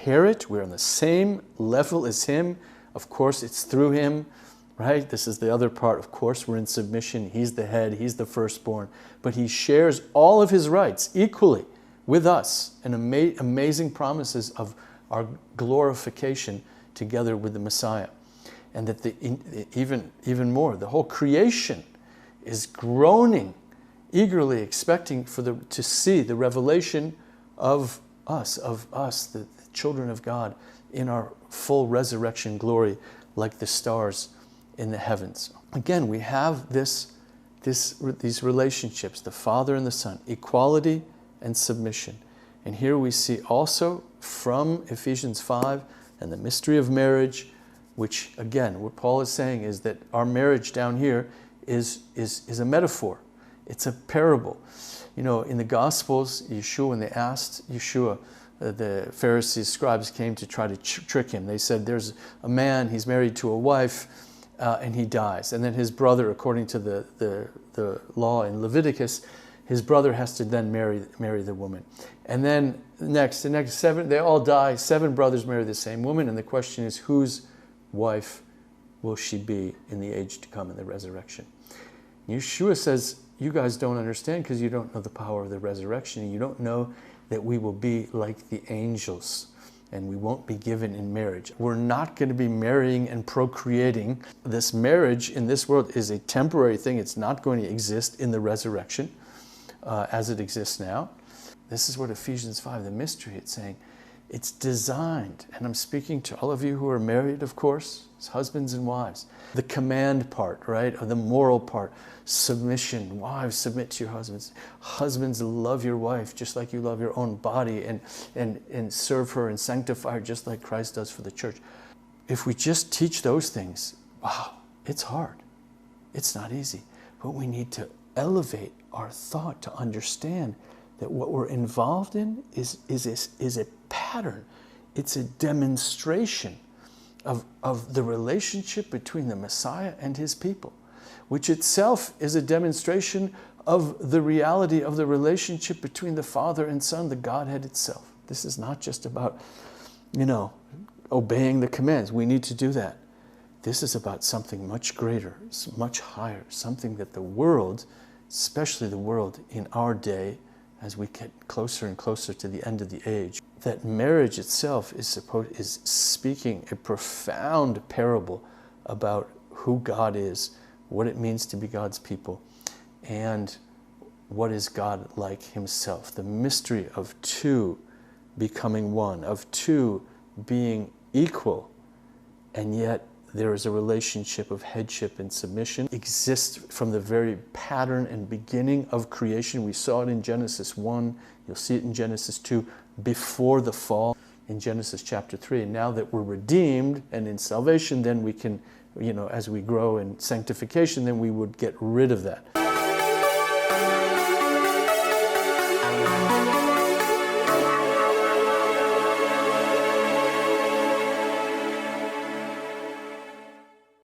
inherit. We're on the same level as him. Of course, it's through him, right? This is the other part. Of course, we're in submission. He's the head. He's the firstborn. But he shares all of his rights equally with us, and amazing promises of our glorification together with the Messiah. And that even more, the whole creation is groaning, eagerly expecting to see the revelation of us, the children of God, in our full resurrection glory, like the stars in the heavens. Again, we have these relationships, the Father and the Son, equality and submission. And here we see also from Ephesians 5 and the mystery of marriage, which again, what Paul is saying is that our marriage down here is a metaphor. It's a parable. You know, in the Gospels, Yeshua, when they asked Yeshua, the Pharisees, scribes came to try to trick him. They said, there's a man, he's married to a wife, and he dies. And then his brother, according to the law in Leviticus, his brother has to then marry the woman. And then the next 7, they all die. 7 brothers marry the same woman. And the question is, whose wife will she be in the age to come in the resurrection? Yeshua says, you guys don't understand because you don't know the power of the resurrection. You don't know that we will be like the angels and we won't be given in marriage. We're not going to be marrying and procreating. This marriage in this world is a temporary thing. It's not going to exist in the resurrection as it exists now. This is what Ephesians 5, the mystery, it's saying. It's designed, and I'm speaking to all of you who are married, of course, as husbands and wives. The command part, right, or the moral part, submission. Wives, submit to your husbands. Husbands, love your wife just like you love your own body, and serve her and sanctify her just like Christ does for the church. If we just teach those things, wow, it's hard. It's not easy. But we need to elevate our thought to understand that what we're involved in is a pattern. It's a demonstration of the relationship between the Messiah and his people, which itself is a demonstration of the reality of the relationship between the Father and Son, the Godhead itself. This is not just about, obeying the commands. We need to do that. This is about something much greater, much higher, something that the world, especially the world in our day, as we get closer and closer to the end of the age, that marriage itself is speaking a profound parable about who God is, what it means to be God's people, and what is God like himself. The mystery of two becoming one, of two being equal, and yet there is a relationship of headship and submission. It exists from the very pattern and beginning of creation. We saw it in Genesis 1. You'll see it in Genesis 2 before the fall in Genesis chapter 3. And now that we're redeemed and in salvation, then we can, as we grow in sanctification, then we would get rid of that.